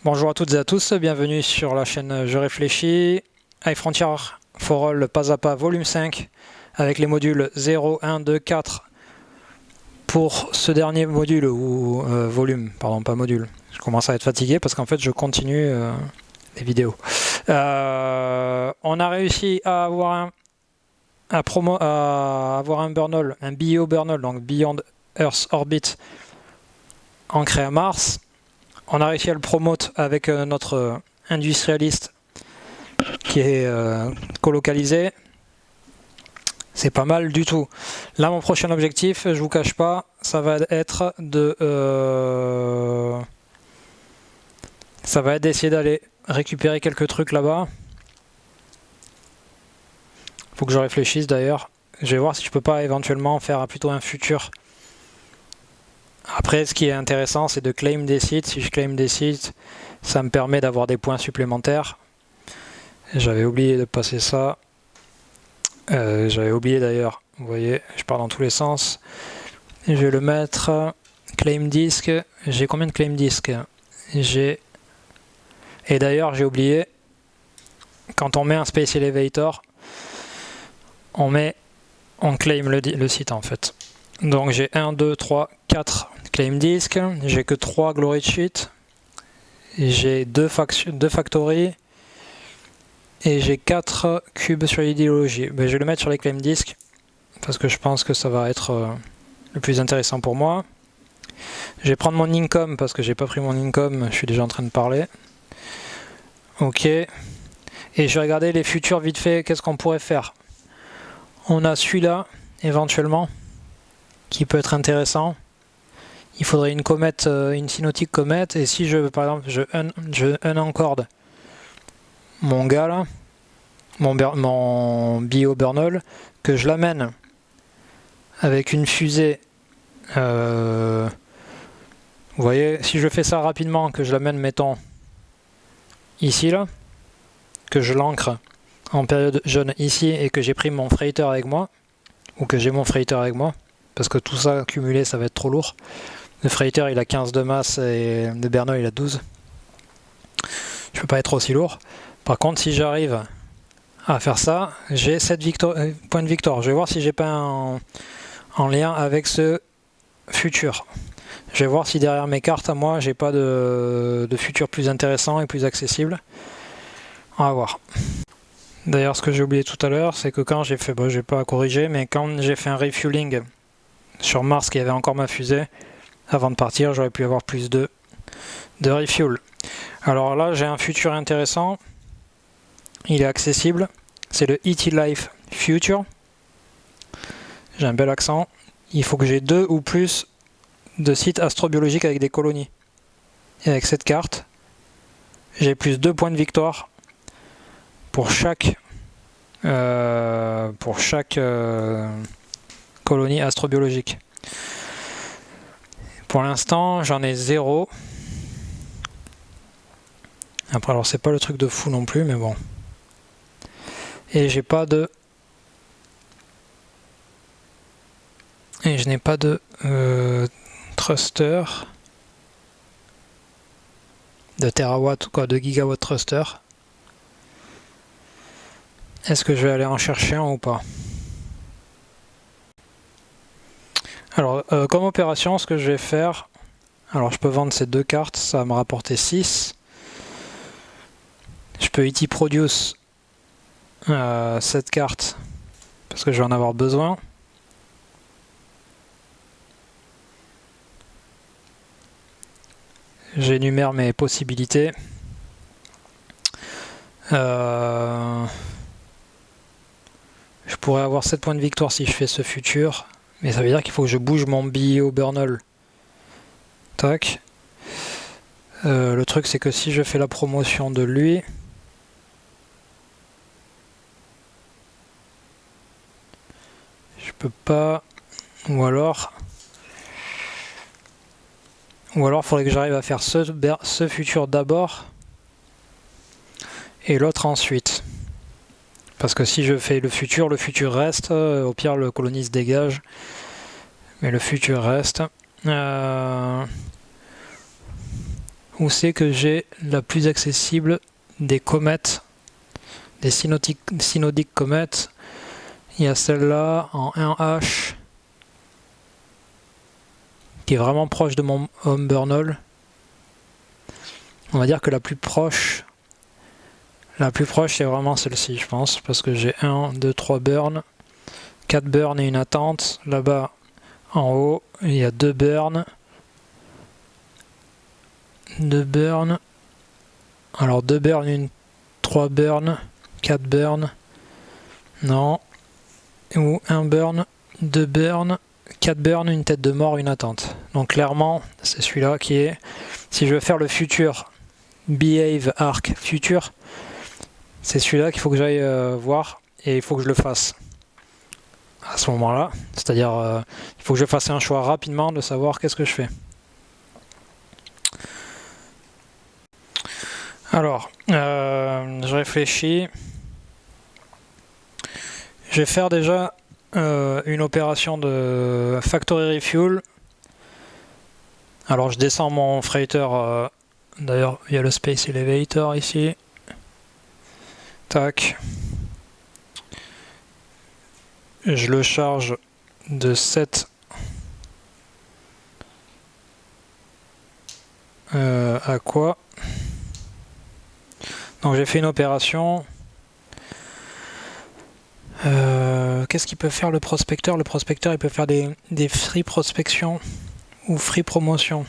Bonjour à toutes et à tous, bienvenue sur la chaîne Je réfléchis. High Frontier for All, pas à pas, volume 5, avec les modules 0, 1, 2, 4. Pour ce dernier module, ou volume, pardon, pas module. Je commence à être fatigué parce qu'en fait je continue les vidéos. On a réussi à avoir un Burnall, un BO Burnall, donc Beyond Earth Orbit, ancré à Mars. On a réussi à le promote avec notre industrialiste qui est colocalisé. C'est pas mal du tout. Là, mon prochain objectif, je vous cache pas, ça va être d'essayer d'aller récupérer quelques trucs là-bas. Faut que je réfléchisse d'ailleurs. Je vais voir si je peux pas éventuellement faire plutôt un futur. Après, ce qui est intéressant, c'est de claim des sites. Si je claim des sites, ça me permet d'avoir des points supplémentaires. J'avais oublié de passer ça. J'avais oublié d'ailleurs. Vous voyez, je pars dans tous les sens. Je vais le mettre. Claim disk. J'ai combien de claim disk? Et d'ailleurs, j'ai oublié. Quand on met un Space Elevator, on claim le site en fait. Donc j'ai 1, 2, 3, 4 claim disk, j'ai que 3 glory sheets, j'ai 2 factories et j'ai 4 cubes sur l'idéologie. Je vais le mettre sur les claim disk parce que je pense que ça va être le plus intéressant pour moi. Je vais prendre mon income parce que j'ai pas pris mon income, je suis déjà en train de parler. Ok. Et je vais regarder les futurs vite fait, qu'est-ce qu'on pourrait faire. On a celui-là éventuellement qui peut être intéressant. Il faudrait une comète, une cynotique comète, et si par exemple je unencorde mon gars là, mon Bio Burnall, que je l'amène avec une fusée, vous voyez, si je fais ça rapidement, que je l'amène mettons ici là, que je l'ancre en période jaune ici et que j'ai pris mon freighter avec moi, ou que j'ai mon freighter avec moi, parce que tout ça cumulé ça va être trop lourd. Le freighter il a 15 de masse et le Burnall il a 12. Je peux pas être aussi lourd. Par contre si j'arrive à faire ça, j'ai 7 points de victoire. Je vais voir si j'ai pas en lien avec ce futur. Je vais voir si derrière mes cartes à moi j'ai pas de futur plus intéressant et plus accessible. On va voir. D'ailleurs ce que j'ai oublié tout à l'heure c'est que quand j'ai fait, je vais pas corriger, mais quand j'ai fait un refueling sur Mars qui avait encore ma fusée, avant de partir, j'aurais pu avoir plus de refuel. Alors là, j'ai un futur intéressant. Il est accessible. C'est le ET Life Future. J'ai un bel accent. Il faut que j'ai 2 ou plus de sites astrobiologiques avec des colonies. Et avec cette carte, j'ai plus 2 points de victoire pour chaque colonie astrobiologique. Pour l'instant, j'en ai 0. Après, alors c'est pas le truc de fou non plus, mais bon. Et j'ai pas de... Et je n'ai pas de thruster. De terawatt ou quoi, de gigawatt thruster. Est-ce que je vais aller en chercher un ou pas? Alors, comme opération, ce que je vais faire... Alors, je peux vendre ces 2 cartes, ça va me rapporter 6. Je peux ET Produce cette carte, parce que je vais en avoir besoin. J'énumère mes possibilités. Je pourrais avoir 7 points de victoire si je fais ce futur. Mais ça veut dire qu'il faut que je bouge mon Bio Burnall. Tac. Le truc c'est que si je fais la promotion de lui, je peux pas. Ou alors il faudrait que j'arrive à faire ce futur d'abord et l'autre ensuite. Parce que si je fais le futur reste. Au pire, le colonie se dégage. Mais le futur reste. où c'est que j'ai la plus accessible des comètes, des synodic comètes. Il y a celle-là en 1H qui est vraiment proche de mon home Burnall. On va dire que la plus proche c'est vraiment celle-ci, je pense, parce que j'ai 1, 2, 3 burns, 4 burns et une attente. Là-bas, en haut, il y a 2 burns. 2 burns. Alors 2 burns, 3 burns, 4 burns. Non. Ou 1 burn, 2 burns, 4 burns, une tête de mort, une attente. Donc clairement, c'est celui-là qui est... Si je veux faire le futur, Behave Arc Future, c'est celui-là qu'il faut que j'aille voir et il faut que je le fasse à ce moment-là. C'est-à-dire, il faut que je fasse un choix rapidement de savoir qu'est-ce que je fais. Alors, je réfléchis. Je vais faire déjà une opération de Factory Refuel. Alors je descends mon freighter, d'ailleurs il y a le Space Elevator ici. Tac. Je le charge de 7 à quoi? Donc j'ai fait une opération. Qu'est-ce qu'il peut faire le prospecteur? Le prospecteur il peut faire des free prospection ou free promotion.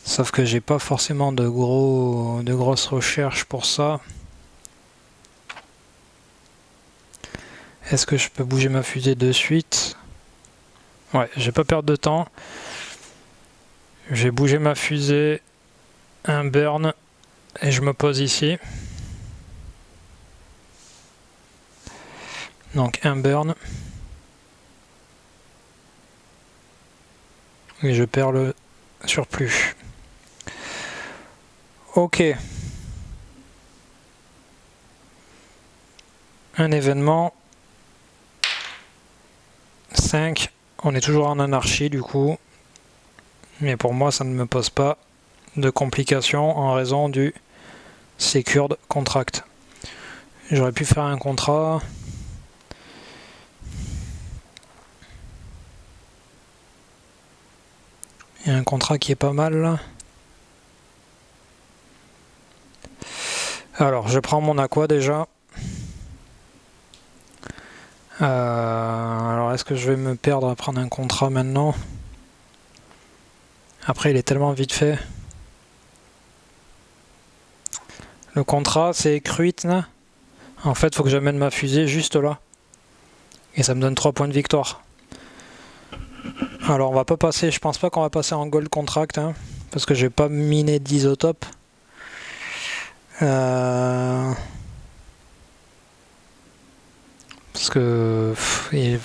Sauf que j'ai pas forcément de grosses recherches pour ça. Est-ce que je peux bouger ma fusée de suite? Ouais, je vais pas perdre de temps. Je vais bouger ma fusée, un burn, et je me pose ici. Donc un burn. Et je perds le surplus. Ok. Un événement. 5. On est toujours en anarchie du coup. Mais pour moi ça ne me pose pas de complications en raison du Secured Contract. J'aurais pu faire un contrat. Il y a un contrat qui est pas mal là. Alors je prends mon aqua déjà. Alors est-ce que je vais me perdre à prendre un contrat maintenant? Après il est tellement vite fait. Le contrat c'est Kruitn. En fait il faut que j'amène ma fusée juste là. Et ça me donne 3 points de victoire. Alors on va pas passer, je pense pas qu'on va passer en gold contract, hein, parce que j'ai pas miné d'isotope. Parce que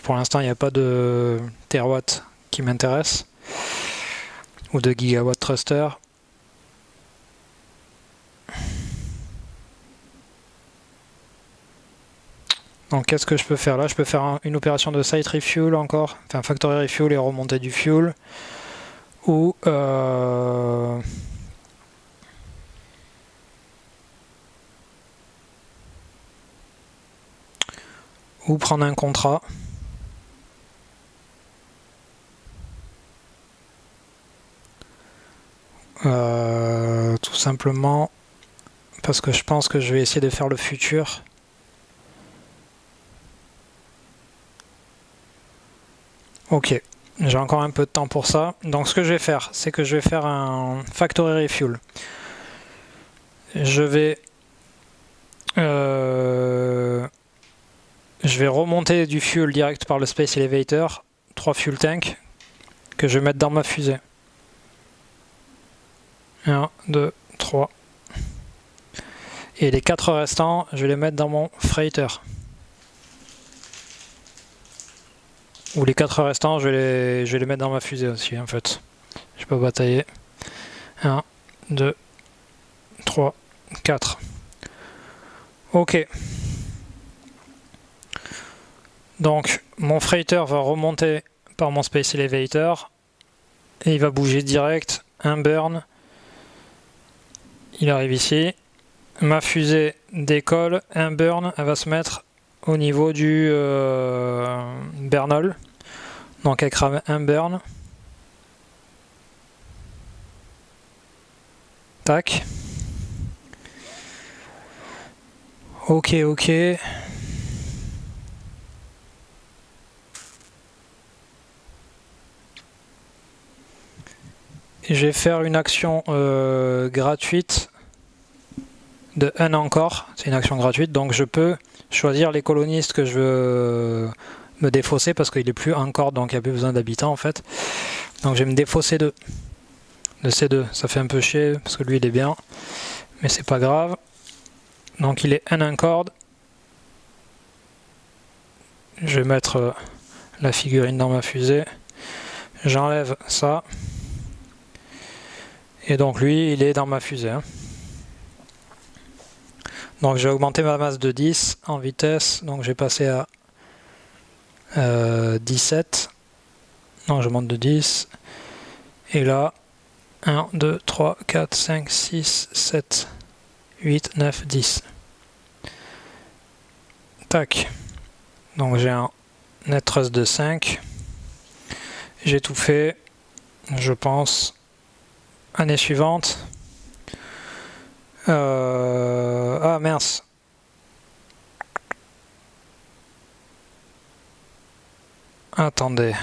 pour l'instant il n'y a pas de terawatt qui m'intéresse, ou de gigawatt thruster. Donc qu'est-ce que je peux faire là? Je peux faire une opération de site refuel encore, enfin factory refuel et remonter du fuel, ou prendre un contrat. Tout simplement parce que je pense que je vais essayer de faire le futur. Ok, j'ai encore un peu de temps pour ça. Donc ce que je vais faire, c'est que je vais faire un factory refuel. Je vais remonter du fuel direct par le Space Elevator, 3 fuel tanks, que je vais mettre dans ma fusée. 1, 2, 3. Et les 4 restants, je vais les mettre dans mon freighter. Ou les 4 restants, je vais les mettre dans ma fusée aussi, en fait. Je peux batailler. 1, 2, 3, 4. Ok. Donc, mon freighter va remonter par mon Space Elevator. Et il va bouger direct. Un burn. il arrive ici. Ma fusée décolle, un burn, elle va se mettre au niveau du Bernol. Donc elle crame un burn. Tac. Ok, ok. Je vais faire une action gratuite de 1 encore. C'est une action gratuite, donc je peux choisir les colonistes que je veux me défausser parce qu'il n'est plus encore, donc il n'y a plus besoin d'habitants en fait. Donc je vais me défausser de ces deux. Ça fait un peu chier parce que lui il est bien, mais c'est pas grave. Donc il est un corde. Je vais mettre la figurine dans ma fusée. J'enlève ça. Et donc lui, il est dans ma fusée. Hein. Donc j'ai augmenté ma masse de 10 en vitesse. Donc j'ai passé à 17. Non, je monte de 10. Et là, 1, 2, 3, 4, 5, 6, 7, 8, 9, 10. Tac. Donc j'ai un net thrust de 5. J'ai tout fait, je pense. Année suivante. Ah mince. Attendez.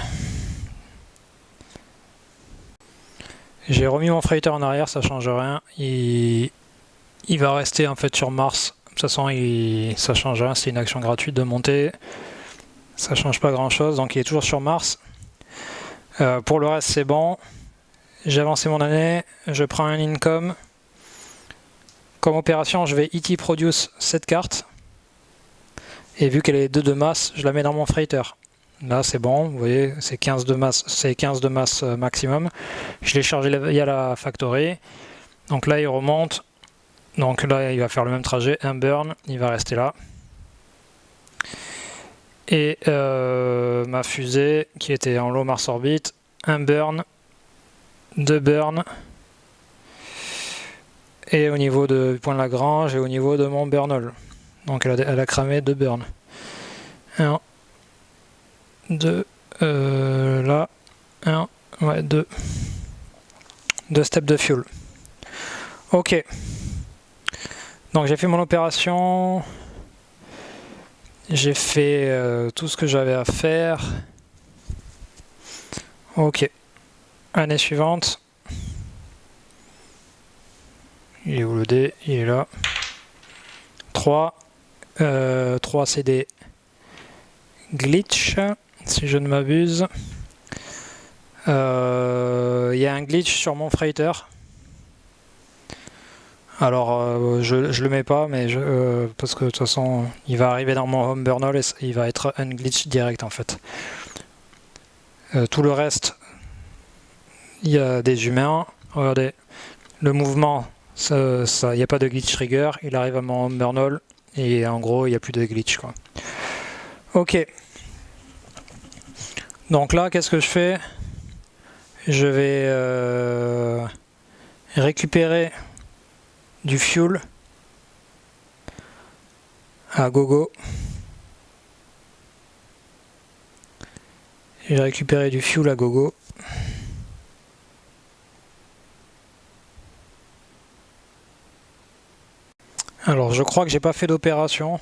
J'ai remis mon freighter en arrière, ça change rien. Il va rester en fait sur Mars. De toute façon, ça change rien, c'est une action gratuite de monter. Ça change pas grand chose, donc il est toujours sur Mars. Pour le reste, c'est bon. J'ai avancé mon année, je prends un income. Comme opération, je vais ET produce cette carte. Et vu qu'elle est 2 de masse, je la mets dans mon freighter. Là, c'est bon, vous voyez, c'est 15 de masse, maximum. Je l'ai chargé via la factory. Donc là, il remonte. Donc là, il va faire le même trajet, un burn, il va rester là. Et ma fusée, qui était en low Mars orbit, un burn, 2 burns. Et au niveau du point de Lagrange et au niveau de mon burnol. Donc elle a cramé 2 burns. 1, 2, là, 1, ouais, 2. 2 steps de fuel. Ok. Donc j'ai fait mon opération. J'ai fait tout ce que j'avais à faire. Ok. Année suivante. Il est où le dé? Il est là. 3. 3 c'est des glitch, si je ne m'abuse. Il y a un glitch sur mon freighter. Alors je le mets pas, mais parce que de toute façon il va arriver dans mon home burnol et il va être un glitch direct en fait. Tout le reste, il y a des humains. Regardez, le mouvement, il n'y a pas de glitch trigger, il arrive à mon home burnol et en gros il n'y a plus de glitch quoi. Ok. Donc là, qu'est-ce que je fais? Je vais récupérer du fuel à gogo. J'ai récupéré du fuel à gogo. Alors je crois que j'ai pas fait d'opération.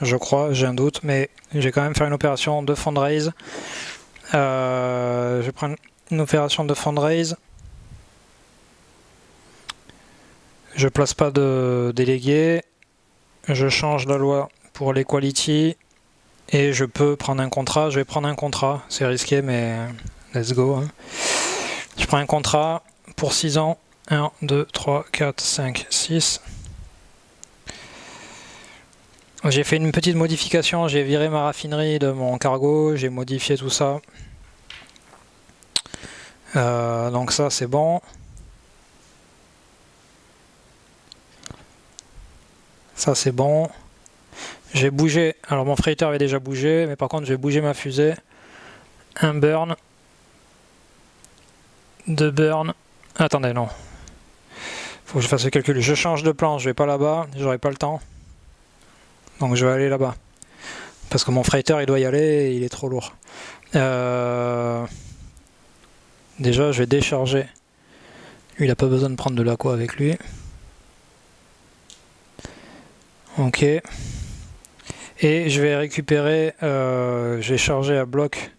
Je crois, j'ai un doute, mais j'ai quand même fait une opération de fundraise. Je prends une opération de fundraise. Je place pas de délégué. Je change la loi pour l'equality. Et je peux prendre un contrat. Je vais prendre un contrat. C'est risqué, mais let's go. Hein. Je prends un contrat pour 6 ans. 1, 2, 3, 4, 5, 6. J'ai fait une petite modification. J'ai viré ma raffinerie de mon cargo. J'ai modifié tout ça. Donc ça, c'est bon. Ça, c'est bon. J'ai bougé. Alors, mon freighter avait déjà bougé. Mais par contre, j'ai bougé ma fusée. Un burn. 2 burn. Attendez, non. Faut que je fasse le calcul. Je change de plan, je vais pas là-bas, j'aurai pas le temps. Donc je vais aller là-bas. Parce que mon freighter il doit y aller et il est trop lourd. Déjà je vais décharger. Lui il a pas besoin de prendre de l'aqua avec lui. Ok. Et je vais récupérer, je vais charger à bloc.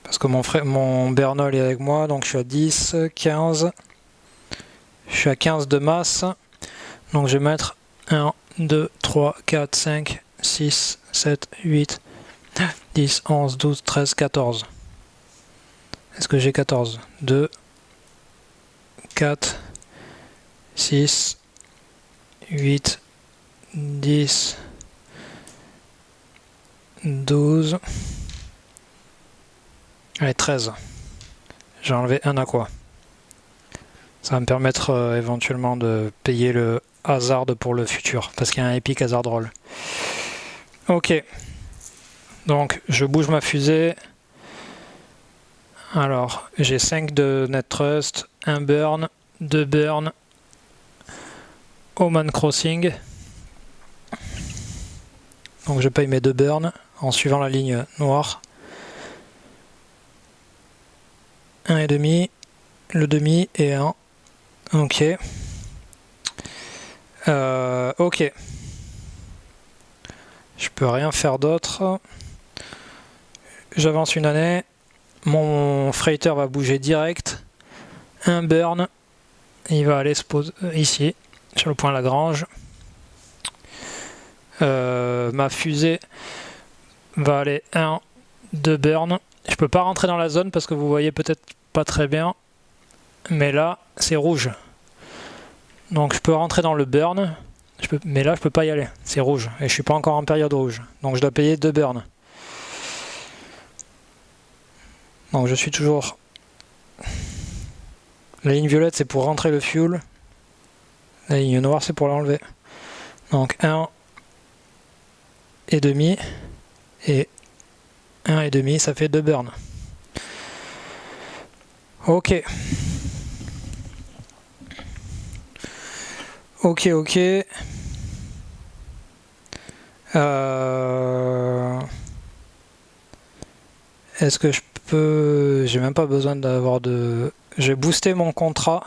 Parce que mon Bernol est avec moi, donc je suis à 10, 15. Je suis à 15 de masse. Donc je vais mettre 1, 2, 3, 4, 5, 6, 7, 8, 10, 11, 12, 13, 14. Est-ce que j'ai 14? 2, 4, 6, 8, 10, 12, allez 13. J'ai enlevé un aqua. Ça va me permettre éventuellement de payer le hazard pour le futur, parce qu'il y a un epic hazard roll. Ok, donc je bouge ma fusée. Alors, j'ai 5 de net trust, 1 burn, 2 burn, Oman Crossing. Donc je paye mes 2 burns en suivant la ligne noire. 1,5, le demi et 1. Ok. Ok. Je peux rien faire d'autre. J'avance une année. Mon freighter va bouger direct. Un burn. Il va aller se poser ici, sur le point Lagrange. Ma fusée va aller 1, 2 burn. Je peux pas rentrer dans la zone parce que vous voyez peut-être pas très bien. Mais là, c'est rouge. Donc je peux rentrer dans le burn. Mais là, je peux pas y aller. C'est rouge. Et je suis pas encore en période rouge. Donc je dois payer 2 burns. Donc je suis toujours... La ligne violette, c'est pour rentrer le fuel. La ligne noire, c'est pour l'enlever. Donc 1 et demi. Et 1 et demi, ça fait 2 burns. Ok. Ok. Est-ce que je peux... J'ai même pas besoin d'avoir de... J'ai boosté mon contrat.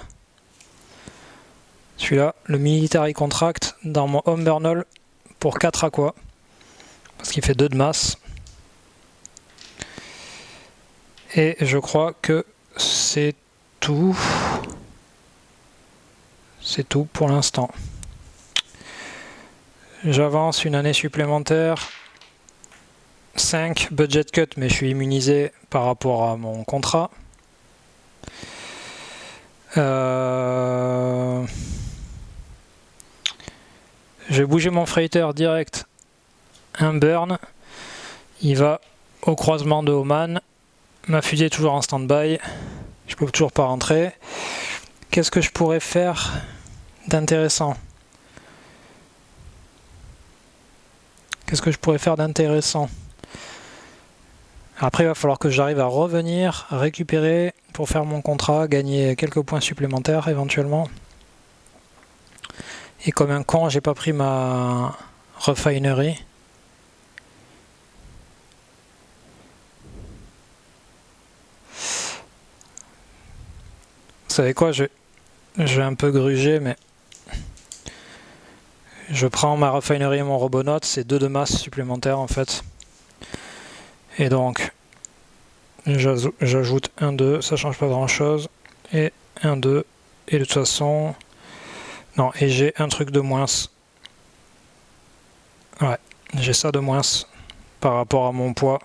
Celui-là, le Military Contract, dans mon Home Burnol pour 4 aqua. Parce qu'il fait 2 de masse. Et je crois que c'est tout. C'est tout pour l'instant. J'avance une année supplémentaire. 5 budget cut, mais je suis immunisé par rapport à mon contrat. Je vais bouger mon freighter direct. Un burn. Il va au croisement de Oman. Ma fusée est toujours en stand-by. Je peux toujours pas rentrer. Qu'est-ce que je pourrais faire d'intéressant? Après, il va falloir que j'arrive à revenir, à récupérer pour faire mon contrat, gagner quelques points supplémentaires éventuellement. Et comme un con, j'ai pas pris ma refinery. Vous savez quoi, je vais un peu gruger, mais je prends ma refinery et mon robonaut, c'est 2 de masse supplémentaires en fait. Et donc, j'ajoute 1, 2, ça change pas grand chose. Et 1, 2, et de toute façon... Non, et j'ai un truc de moins. Ouais, j'ai ça de moins par rapport à mon poids.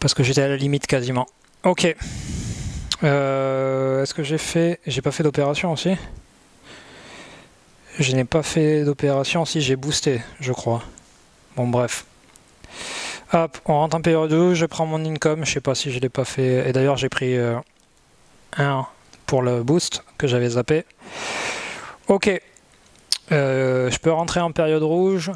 Parce que j'étais à la limite quasiment. Ok. Est-ce que j'ai fait... J'ai pas fait d'opération aussi? Je n'ai pas fait d'opération si j'ai boosté, je crois. Bon, bref. Hop, on rentre en période 12, je prends mon income, je sais pas si je l'ai pas fait. Et d'ailleurs, j'ai pris 1 pour le boost que j'avais zappé. Ok. Je peux rentrer en période rouge.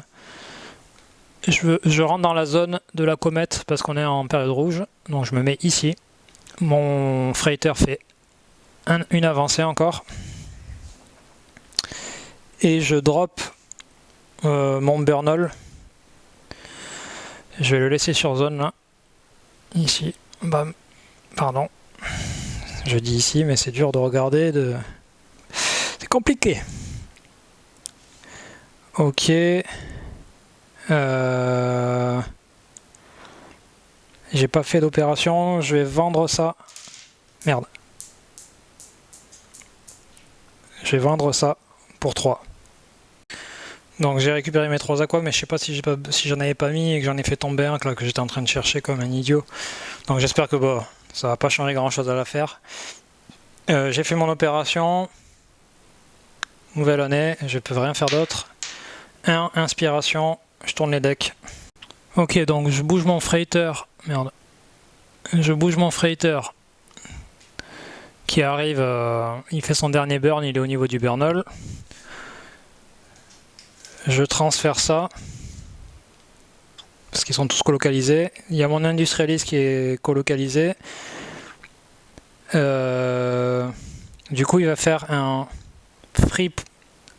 Je rentre dans la zone de la comète parce qu'on est en période rouge. Donc je me mets ici. mon freighter fait une avancée encore. Et je drop mon Burnall. Je vais le laisser sur zone là. Ici. Bam. Pardon. Je dis ici, mais c'est dur de regarder. C'est compliqué. Ok. J'ai pas fait d'opération. Je vais vendre ça. Merde. Je vais vendre ça pour 3. Donc j'ai récupéré mes 3 aquas, mais je sais pas si j'en avais pas mis et que j'en ai fait tomber un là, que j'étais en train de chercher comme un idiot. Donc j'espère que bon, ça va pas changer grand chose à l'affaire. J'ai fait mon opération. Nouvelle année, je peux rien faire d'autre. 1, inspiration, je tourne les decks. Ok, donc je bouge mon freighter. Merde. Je bouge mon freighter qui arrive, il fait son dernier burn, il est au niveau du Burnall. Je transfère ça parce qu'ils sont tous colocalisés. Il y a mon industrialiste qui est colocalisé. Du coup, il va faire un free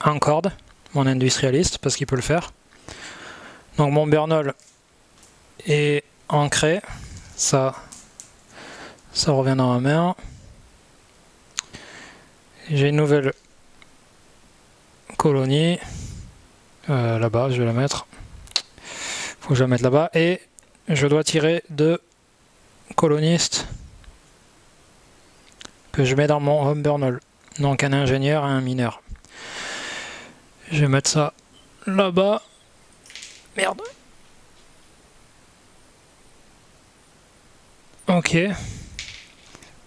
en corde, mon industrialiste, parce qu'il peut le faire. Donc mon Burnall est ancré. Ça revient dans ma main. J'ai une nouvelle colonie. Là-bas, je vais la mettre. Faut que je la mette là-bas. Et je dois tirer 2 colonistes que je mets dans mon home Burnall. Donc un ingénieur et un mineur. Je vais mettre ça là-bas. Merde. Ok.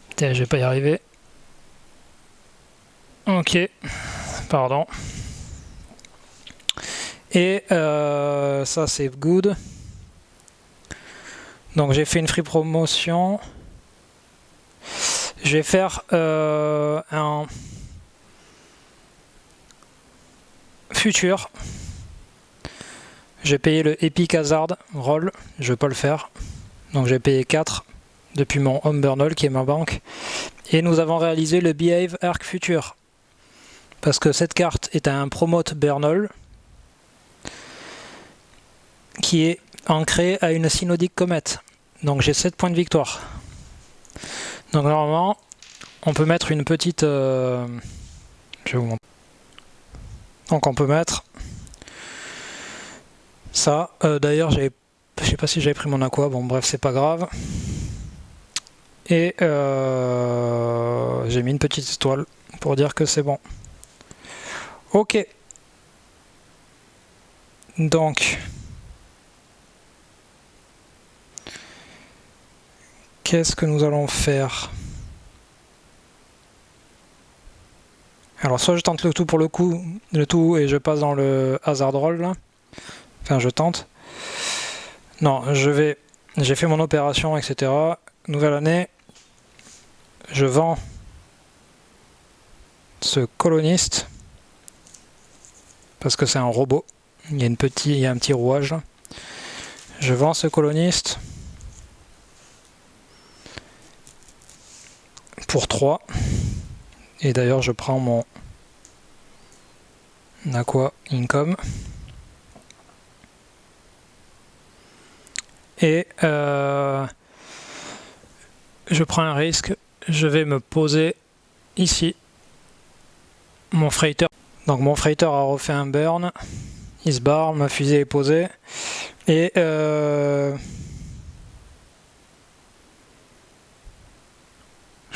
Putain, je vais pas y arriver. Ok. Pardon. Et ça c'est good. Donc j'ai fait une free promotion. Je vais faire un futur. J'ai payé le Epic Hazard Roll. Je vais pas le faire. Donc j'ai payé 4 depuis mon Home Burnall qui est ma banque. Et nous avons réalisé le Behave Arc Future. Parce que cette carte est un Promote Burnall qui est ancré à une synodique comète. Donc j'ai 7 points de victoire. Donc normalement, on peut mettre une petite... je vais vous montrer. Donc on peut mettre ça. D'ailleurs, je sais pas si j'avais pris mon aqua. Bon bref, c'est pas grave. Et j'ai mis une petite étoile pour dire que c'est bon. Ok. Donc... qu'est-ce que nous allons faire? Alors soit je tente le tout pour le coup, le tout et je passe dans le hazard roll là. Enfin je tente. Non, j'ai fait mon opération, etc. Nouvelle année. Je vends ce coloniste parce que c'est un robot. Il y a un petit rouage là. Je vends ce coloniste pour 3. Et d'ailleurs je prends mon aqua income. Et je prends un risque. Je vais me poser ici mon freighter. Donc mon freighter a refait un burn. Il se barre, ma fusée est posée. Et je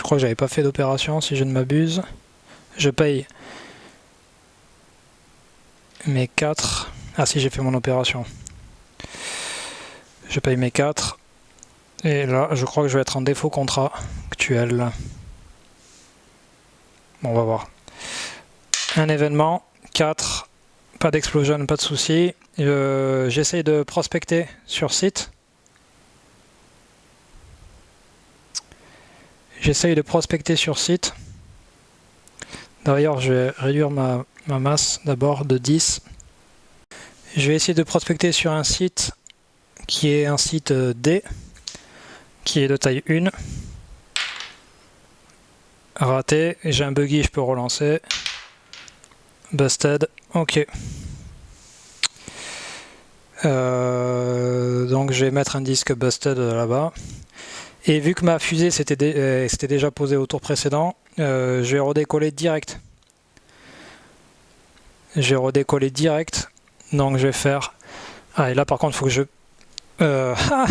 crois que j'avais pas fait d'opération si je ne m'abuse. Je paye mes 4. Ah si, j'ai fait mon opération. Je paye mes 4. Et là, je crois que je vais être en défaut contrat actuel. Bon, on va voir. Un événement, 4. Pas d'explosion, pas de souci. J'essaye de prospecter sur site. J'essaye de prospecter sur site. D'ailleurs, je vais réduire ma masse d'abord de 10. Je vais essayer de prospecter sur un site qui est un site D, qui est de taille 1. Raté. J'ai un buggy, je peux relancer. Busted. Ok. Donc je vais mettre un disque busted là-bas. Et vu que ma fusée s'était déjà posée au tour précédent, je vais redécoller direct. Donc je vais faire... Ah, et là par contre il faut que je... Ah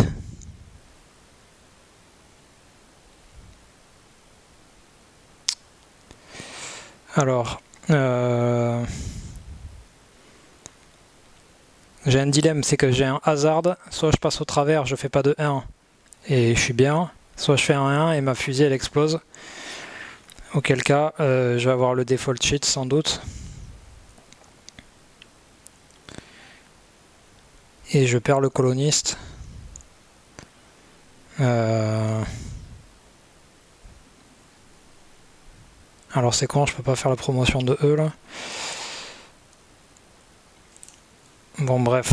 alors... J'ai un dilemme, c'est que j'ai un hazard, soit je passe au travers, je fais pas de 1 et je suis bien, soit je fais un 1 et ma fusée elle explose. Auquel cas, je vais avoir le default cheat sans doute. Et je perds le coloniste. Alors c'est con, je peux pas faire la promotion de E là. Bon bref.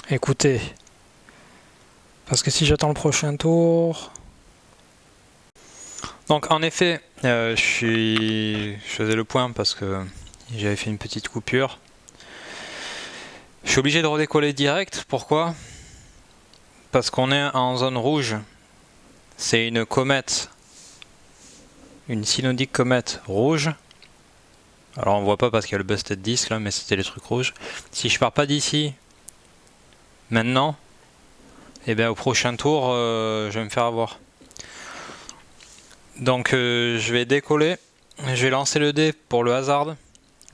Écoutez. Parce que si j'attends le prochain tour... Donc en effet, je faisais le point parce que j'avais fait une petite coupure. Je suis obligé de redécoller direct. Pourquoi? Parce qu'on est en zone rouge. C'est une comète. Une synodique comète rouge. Alors on voit pas parce qu'il y a le busted disc là, mais c'était les trucs rouges. Si je pars pas d'ici maintenant, et bien au prochain tour je vais me faire avoir. Donc je vais décoller, je vais lancer le dé pour le hasard.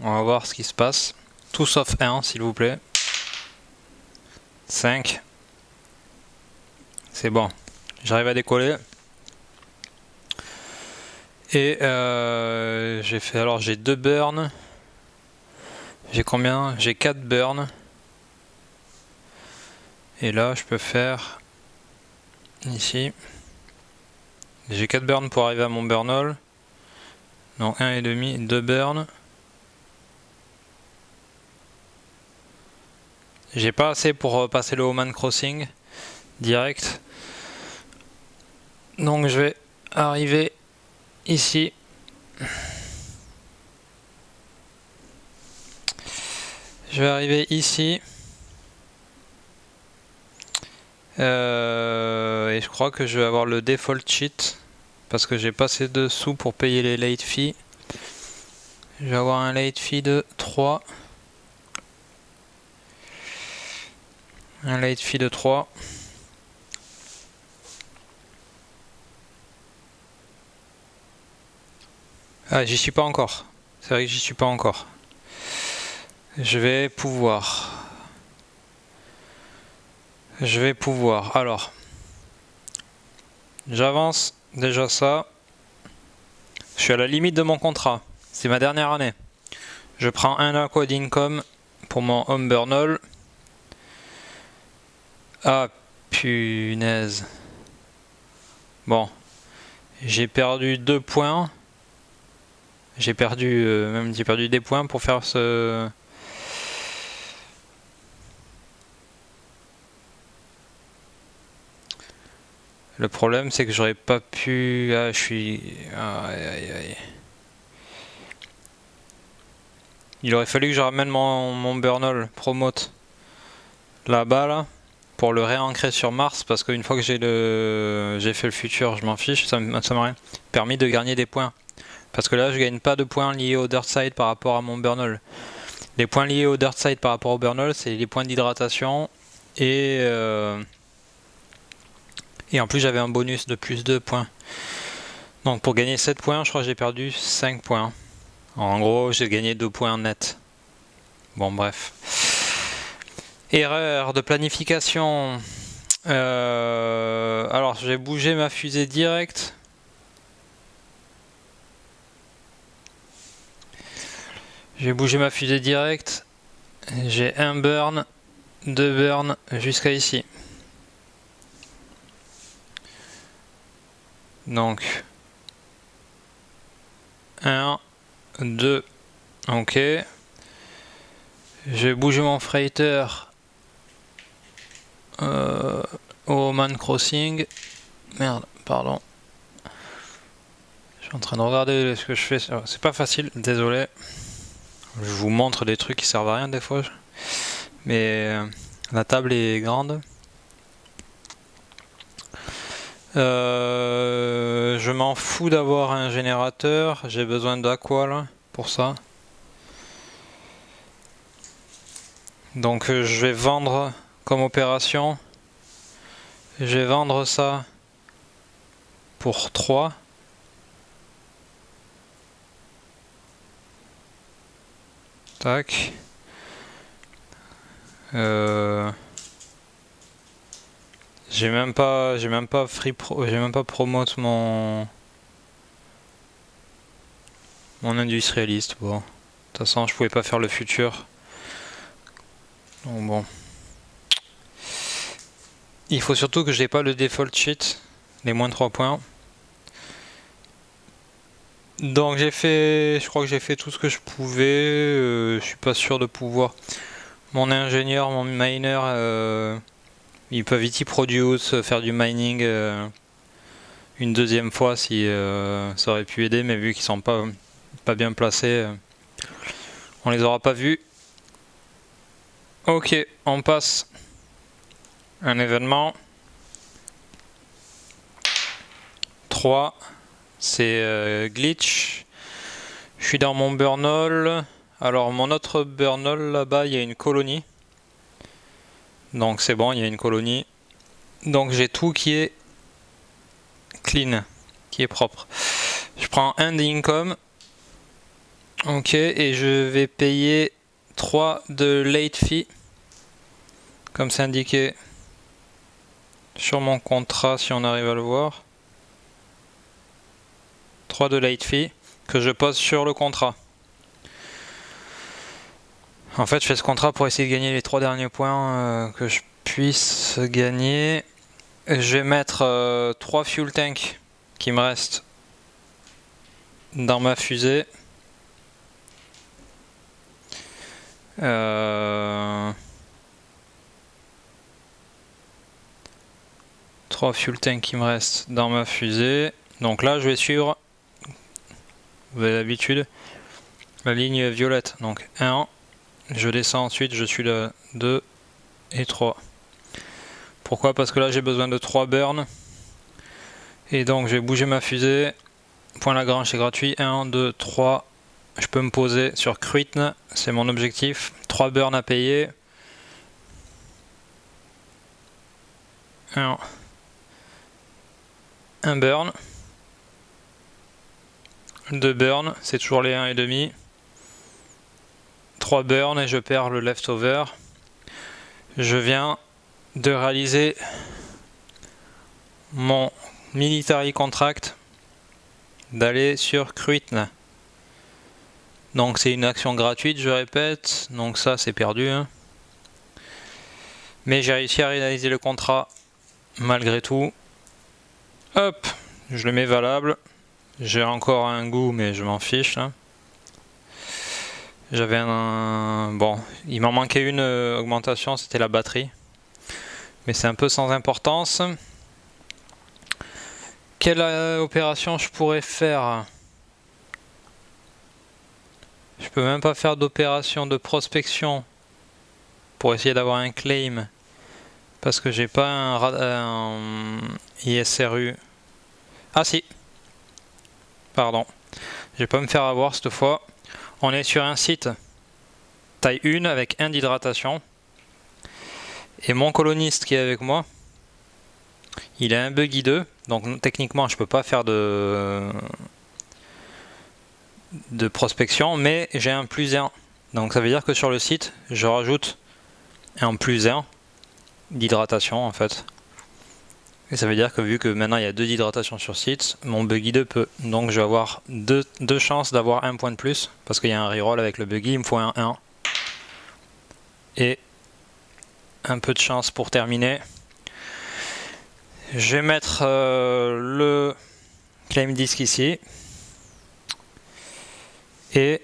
On va voir ce qui se passe. Tout sauf 1 s'il vous plaît. 5. C'est bon. J'arrive à décoller. Et j'ai fait, alors j'ai 2 burns. J'ai combien? J'ai 4 burns. Et là je peux faire ici. J'ai 4 burns pour arriver à mon burnhole. Non, 1,5, 2 burns. J'ai pas assez pour passer le Oman Crossing direct. Donc je vais arriver ici. Je vais arriver ici. Et je crois que je vais avoir le default cheat parce que j'ai pas assez de sous pour payer les late fees. Je vais avoir un late fee de 3. Un late fee de 3. Ah, j'y suis pas encore. C'est vrai que j'y suis pas encore. Je vais pouvoir. Alors, j'avance déjà ça. Je suis à la limite de mon contrat. C'est ma dernière année. Je prends un aqua d'income pour mon home burnhole. Ah, punaise. Bon. J'ai perdu 2 points. J'ai perdu des points pour faire ce... Le problème c'est que j'aurais pas pu... Ah, je suis... Aïe, aïe, aïe. Il aurait fallu que je ramène mon burnhole promote là-bas là, pour le réancrer sur Mars, parce qu'une fois que j'ai fait le futur, je m'en fiche, ça m'aurait permis de gagner des points. Parce que là je gagne pas de points liés au dirt side par rapport à mon burnhole. Les points liés au dirt side par rapport au burnhole, c'est les points d'hydratation et en plus j'avais un bonus de plus 2 points. Donc pour gagner 7 points, je crois que j'ai perdu 5 points. En gros, j'ai gagné 2 points net. Bon, bref. Erreur de planification. Alors, j'ai bougé ma fusée direct. J'ai un burn, 2 burns jusqu'à ici. Donc, 1, 2, ok. Je vais bouger mon freighter au Man Crossing. Merde, pardon. Je suis en train de regarder ce que je fais. C'est pas facile, désolé. Je vous montre des trucs qui servent à rien des fois. Mais la table est grande. Je m'en fous d'avoir un générateur. J'ai besoin d'aqua là pour ça. Donc je vais vendre comme opération. Je vais vendre ça pour 3. Tac. J'ai même pas promote mon industrialiste. Bon, de toute façon, je pouvais pas faire le futur. Donc bon. Il faut surtout que j'ai pas le default sheet, les moins 3 points. Donc je crois que j'ai fait tout ce que je pouvais. Je suis pas sûr de pouvoir. Mon ingénieur, mon miner, ils peuvent vite produce, faire du mining une deuxième fois si ça aurait pu aider, mais vu qu'ils sont pas bien placés, on les aura pas vus. Ok, on passe un événement. 3, c'est glitch. Je suis dans mon burnall. Alors mon autre burnall là-bas, il y a une colonie. Donc c'est bon, il y a une colonie. Donc j'ai tout qui est clean, qui est propre. Je prends un d'income. Ok, et je vais payer 3 de late fee. Comme c'est indiqué sur mon contrat, si on arrive à le voir. 3 de late fee que je pose sur le contrat. En fait, je fais ce contrat pour essayer de gagner les 3 derniers points que je puisse gagner. Je vais mettre 3 fuel tanks qui me restent dans ma fusée. 3 fuel tanks qui me restent dans ma fusée. Donc là, je vais suivre, vous avez l'habitude, la ligne violette. Donc 1, je descends ensuite, je suis le 2 et 3. Pourquoi? Parce que là, j'ai besoin de 3 burns. Et donc, je vais bouger ma fusée. Point Lagrange, c'est gratuit. 1, 2, 3. Je peux me poser sur Kruitn, c'est mon objectif. 3 burns à payer. 1 burn. 2 burns, c'est toujours les 1,5. 3 burns et je perds le leftover. Je viens de réaliser mon military contract d'aller sur Kruitn. Donc c'est une action gratuite, je répète, donc ça c'est perdu. Hein. Mais j'ai réussi à réaliser le contrat malgré tout. Hop, je le mets valable. J'ai encore un goût mais je m'en fiche. Hein. J'avais un... Bon, il m'en manquait une augmentation, c'était la batterie. Mais c'est un peu sans importance. Quelle opération je pourrais faire? Je peux même pas faire d'opération de prospection pour essayer d'avoir un claim parce que j'ai pas un ISRU. Ah si, pardon, je vais pas me faire avoir cette fois. On est sur un site taille 1 avec 1 d'hydratation et mon coloniste qui est avec moi, il a un buggy 2, donc techniquement je peux pas faire de prospection, mais j'ai un +1. Donc ça veut dire que sur le site, je rajoute un +1 d'hydratation en fait. Et ça veut dire que vu que maintenant il y a 2 d'hydratation sur site, mon buggy 2 peut. Donc je vais avoir deux chances d'avoir un point de plus, parce qu'il y a un reroll avec le buggy, il me faut un 1. Et un peu de chance pour terminer. Je vais mettre le claim disk ici. Et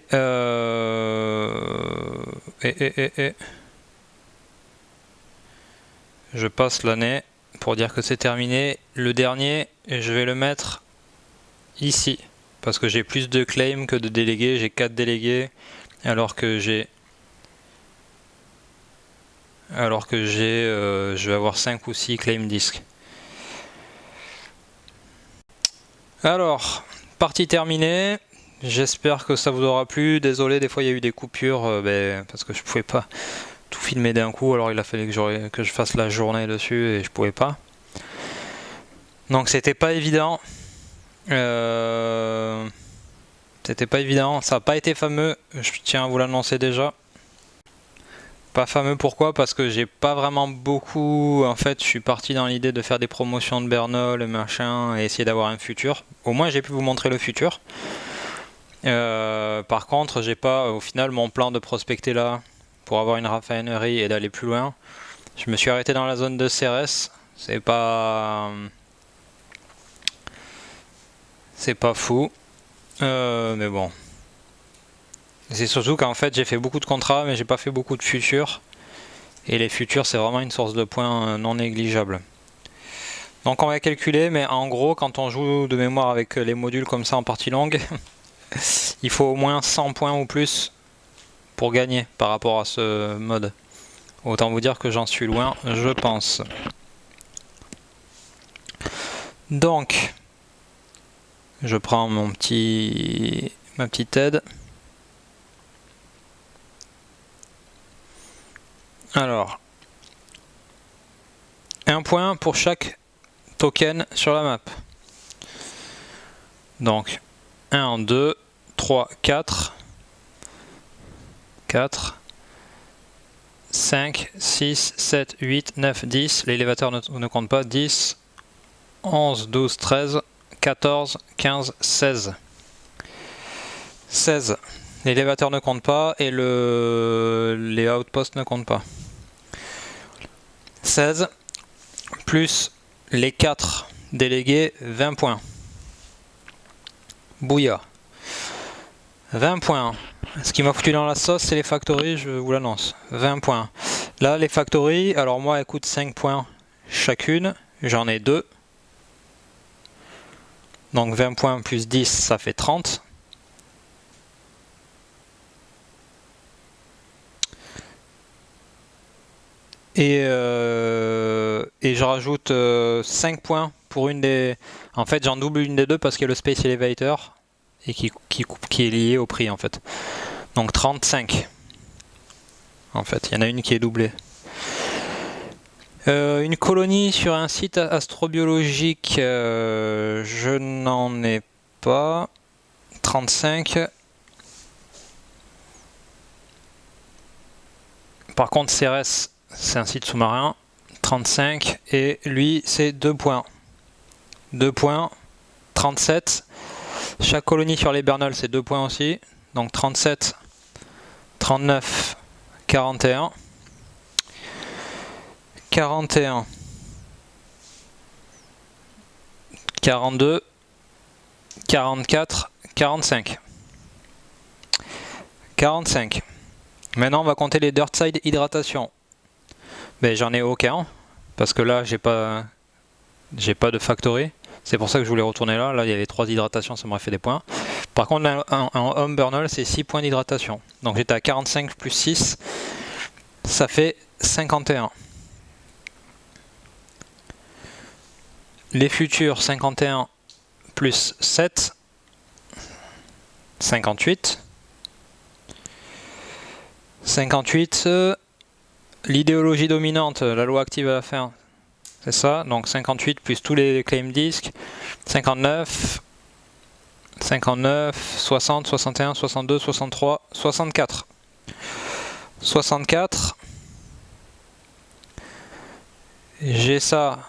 je passe l'année pour dire que c'est terminé. Le dernier, je vais le mettre ici. parce que j'ai plus de claims que de délégués, j'ai 4 délégués, alors que je vais avoir 5 ou 6 claim disques. Alors, partie terminée. J'espère que ça vous aura plu. Désolé, des fois il y a eu des coupures parce que je pouvais pas tout filmer d'un coup. Alors il a fallu que je fasse la journée dessus et je pouvais pas. Donc c'était pas évident. C'était pas évident. Ça n'a pas été fameux. Je tiens à vous l'annoncer déjà. Pas fameux pourquoi? Parce que j'ai pas vraiment beaucoup. En fait, je suis parti dans l'idée de faire des promotions de Bernol, machin, et essayer d'avoir un futur. Au moins, j'ai pu vous montrer le futur. Par contre, j'ai pas au final mon plan de prospecter là pour avoir une raffinerie et d'aller plus loin. Je me suis arrêté dans la zone de CRS. C'est pas fou, mais bon. C'est surtout qu'en fait j'ai fait beaucoup de contrats, mais j'ai pas fait beaucoup de futurs. Et les futurs, c'est vraiment une source de points non négligeable. Donc on va calculer, mais en gros, quand on joue de mémoire avec les modules comme ça en partie longue. Il faut au moins 100 points ou plus pour gagner par rapport à ce mode. Autant vous dire que j'en suis loin, je pense. Donc, je prends ma petite aide. Alors, 1 point pour chaque token sur la map. Donc, 1, 2, 3, 4, 5, 6, 7, 8, 9, 10. L'élévateur ne compte pas. 10, 11, 12, 13, 14, 15, 16. 16. L'élévateur ne compte pas et les outposts ne comptent pas. 16 plus les 4 délégués, 20 points. Bouilla. 20 points. Ce qui m'a foutu dans la sauce, c'est les factories, je vous l'annonce. 20 points. Là, les factories, alors moi, elles coûtent 5 points chacune. J'en ai 2. Donc 20 points plus 10, ça fait 30. Et je rajoute 5 points pour une des... En fait, j'en double une des deux parce qu'il y a le Space Elevator et qui est lié au prix en fait. Donc 35. En fait, il y en a une qui est doublée. Une colonie sur un site astrobiologique, je n'en ai pas. 35. Par contre, CRS, c'est un site sous-marin. 35. Et lui, c'est 2 points. 2 points. 37. Chaque colonie sur les Bernal, c'est 2 points aussi. Donc 37, 39, 41. 41, 42, 44, 45. 45. Maintenant, on va compter les dirt side hydratation. Ben, j'en ai aucun, parce que là, j'ai pas de factory. C'est pour ça que je voulais retourner là. Là, il y avait 3 hydratations, ça m'aurait fait des points. Par contre, un home burnal, c'est 6 points d'hydratation. Donc j'étais à 45 plus 6, ça fait 51. Les futurs, 51 plus 7, 58. 58, l'idéologie dominante, la loi active à la fin, c'est ça. Donc 58 plus tous les claim disques, 59, 59, 60, 61, 62, 63, 64. 64. J'ai ça.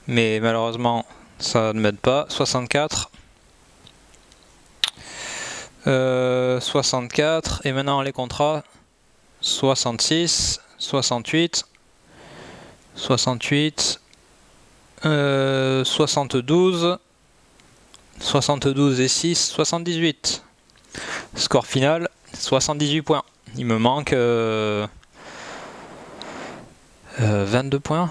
Mais malheureusement, ça ne m'aide pas. 64. 64. Et maintenant, les contrats. 66. 68. 68. 72. 72 et 6. 78. Score final, 78 points. Il me manque 22 points.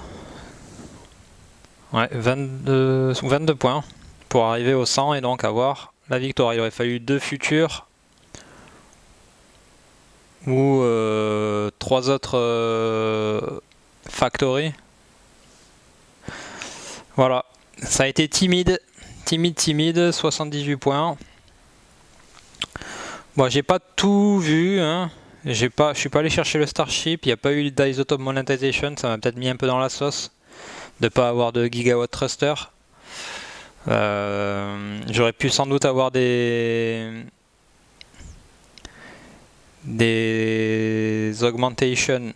Ouais, 22 points pour arriver au 100 et donc avoir la victoire. Il aurait fallu 2 futurs ou 3 autres factory. Voilà, ça a été timide, 78 points. Bon, j'ai pas tout vu, hein. Je suis pas allé chercher le Starship, il n'y a pas eu d'Isotope Monetization, ça m'a peut-être mis un peu dans la sauce de pas avoir de Gigawatt Thruster. J'aurais pu sans doute avoir des augmentations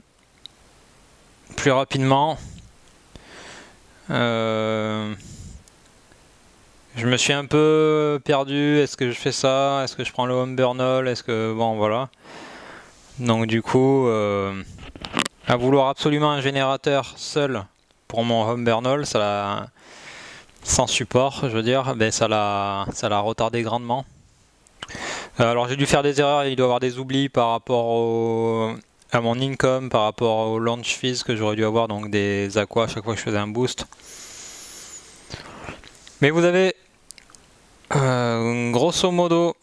plus rapidement. Je me suis un peu perdu, est-ce que je fais ça, est-ce que je prends le home burnall, est-ce que... bon voilà. Donc du coup, à vouloir absolument un générateur seul pour mon home burnall, ça l'a... sans support, je veux dire, ben ça l'a retardé grandement. Alors j'ai dû faire des erreurs, il doit y avoir des oublis par rapport à mon income, par rapport au launch fees que j'aurais dû avoir, donc des aqua à chaque fois que je faisais un boost. Mais vous avez grosso modo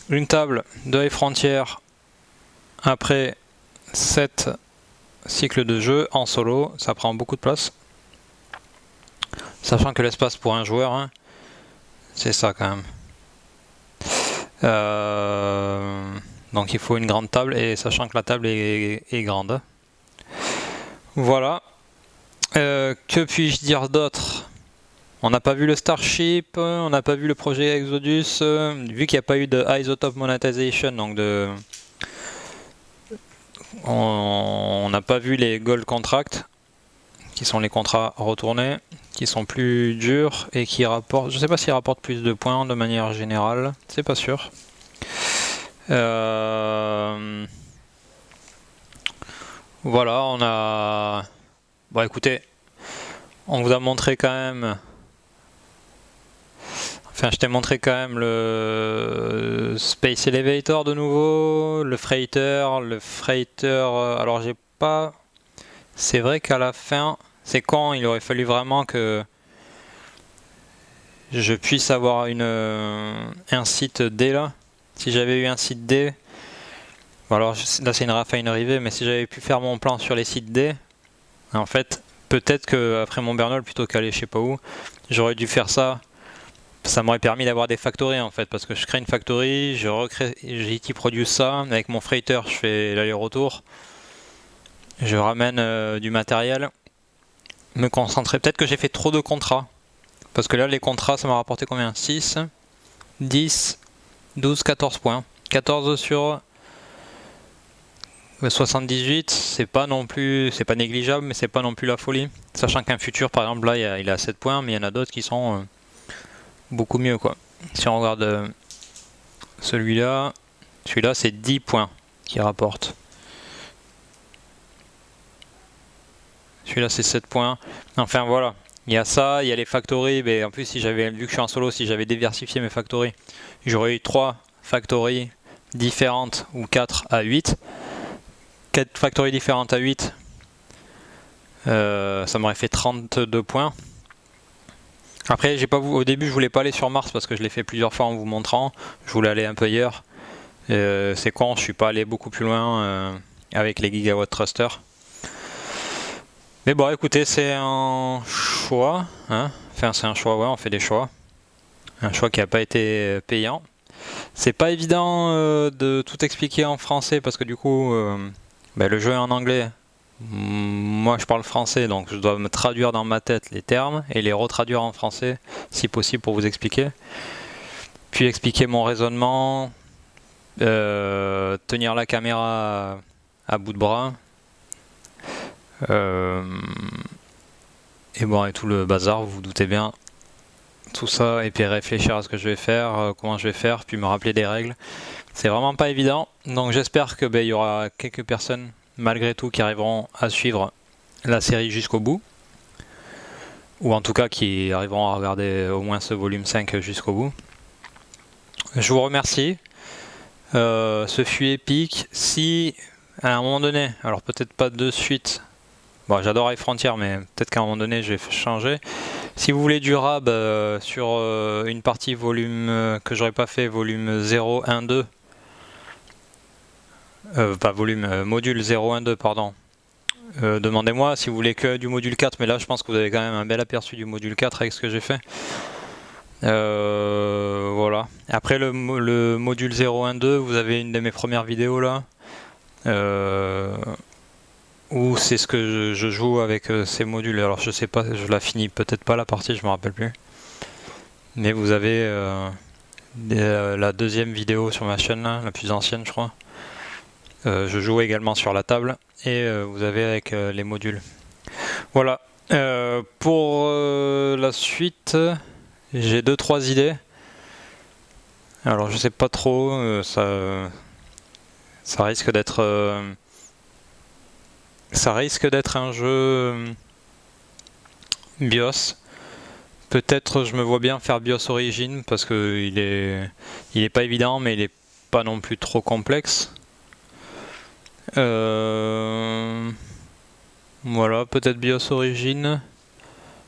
une table de Hive Frontier après 7 cycles de jeu en solo, ça prend beaucoup de place. Sachant que l'espace pour un joueur, hein, c'est ça quand même. Donc il faut une grande table, et sachant que la table est grande. Voilà. Que puis-je dire d'autre? On n'a pas vu le Starship, on n'a pas vu le projet Exodus, vu qu'il n'y a pas eu de Isotope Monetization, donc on n'a pas vu les Gold Contracts, qui sont les contrats retournés, qui sont plus durs et qui rapportent, je sais pas s'ils rapportent plus de points de manière générale, c'est pas sûr. Voilà, on a... Bon écoutez, on vous a montré quand même... Enfin, je t'ai montré quand même le Space Elevator de nouveau, le Freighter, alors j'ai pas... C'est vrai qu'à la fin, c'est quand il aurait fallu vraiment que je puisse avoir un site D là. Si j'avais eu un site D, bon alors là c'est une raffinerie V, mais si j'avais pu faire mon plan sur les sites D, en fait, peut-être que après mon burnall, plutôt qu'aller je sais pas où, j'aurais dû faire ça. Ça m'aurait permis d'avoir des factories en fait, parce que je crée une factory, j'IT produce ça, avec mon freighter je fais l'aller-retour, je ramène du matériel, me concentrer, peut-être que j'ai fait trop de contrats, parce que là les contrats ça m'a rapporté combien? 6, 10, 12, 14 points, 14 sur 78, c'est pas non plus, c'est pas négligeable, mais c'est pas non plus la folie, sachant qu'un futur par exemple là il a 7 points, mais il y en a d'autres qui sont... beaucoup mieux quoi. Si on regarde celui-là c'est 10 points qui rapporte. Celui-là c'est 7 points. Enfin voilà, il y a ça, il y a les factories, mais en plus si j'avais, vu que je suis en solo, si j'avais diversifié mes factories, j'aurais eu 3 factories différentes ou 4 à 8. 4 factories différentes à 8, ça m'aurait fait 32 points. Après, au début, je voulais pas aller sur Mars parce que je l'ai fait plusieurs fois en vous montrant. Je voulais aller un peu ailleurs. C'est con, je suis pas allé beaucoup plus loin avec les Gigawatt Thruster. Mais bon, écoutez, c'est un choix. Hein, enfin, c'est un choix, ouais, on fait des choix. Un choix qui n'a pas été payant. C'est pas évident de tout expliquer en français parce que du coup, le jeu est en anglais. Moi je parle français, donc je dois me traduire dans ma tête les termes et les retraduire en français si possible pour vous expliquer, puis expliquer mon raisonnement, tenir la caméra à bout de bras, et bon, et tout le bazar, vous vous doutez bien, tout ça, et puis réfléchir à ce que je vais faire, comment je vais faire, puis me rappeler des règles. C'est vraiment pas évident, donc j'espère que il y aura quelques personnes malgré tout qui arriveront à suivre la série jusqu'au bout, ou en tout cas qui arriveront à regarder au moins ce volume 5 jusqu'au bout. Je vous remercie, ce fut épique. Si à un moment donné, alors peut-être pas de suite, bon j'adore Hive Frontier, mais peut-être qu'à un moment donné je vais changer. Si vous voulez du RAB sur une partie volume que j'aurais pas fait, volume 0, 1, 2, pas volume, module 0, 1, 2, pardon. Demandez-moi si vous voulez que du module 4, mais là je pense que vous avez quand même un bel aperçu du module 4 avec ce que j'ai fait. Voilà. Après le module 0.1.2, vous avez une de mes premières vidéos là, où c'est ce que je joue avec ces modules. Alors je sais pas, je la finis peut-être pas la partie, je me rappelle plus. Mais vous avez la deuxième vidéo sur ma chaîne là, la plus ancienne je crois. Je joue également sur la table et vous avez avec les modules. Voilà. Pour la suite, j'ai 2-3 idées. Alors je sais pas trop, ça risque d'être un jeu BIOS. Peut-être je me vois bien faire BIOS Origin parce que il est pas évident, mais il est pas non plus trop complexe. Voilà, peut-être BIOS Origin.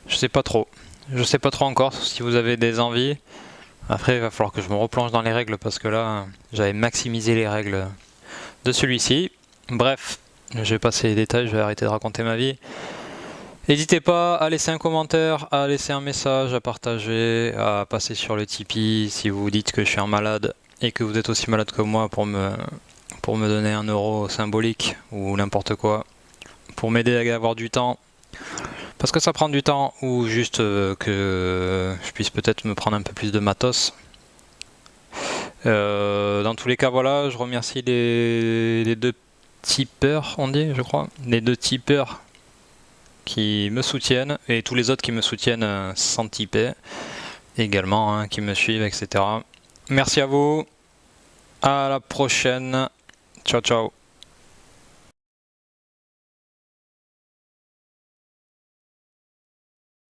Je sais pas trop. Je sais pas trop encore si vous avez des envies. Après, il va falloir que je me replonge dans les règles parce que là, j'avais maximisé les règles de celui-ci. Bref, je vais passer les détails, je vais arrêter de raconter ma vie. N'hésitez pas à laisser un commentaire, à laisser un message, à partager, à passer sur le Tipeee si vous dites que je suis un malade et que vous êtes aussi malade que moi pour me donner 1 euro symbolique ou n'importe quoi, pour m'aider à avoir du temps. Parce que ça prend du temps, ou juste que je puisse peut-être me prendre un peu plus de matos. Dans tous les cas, voilà, je remercie les 2 tipeurs, on dit, je crois. Les 2 tipeurs qui me soutiennent, et tous les autres qui me soutiennent sans tiper, également, hein, qui me suivent, etc. Merci à vous, à la prochaine, ciao ciao.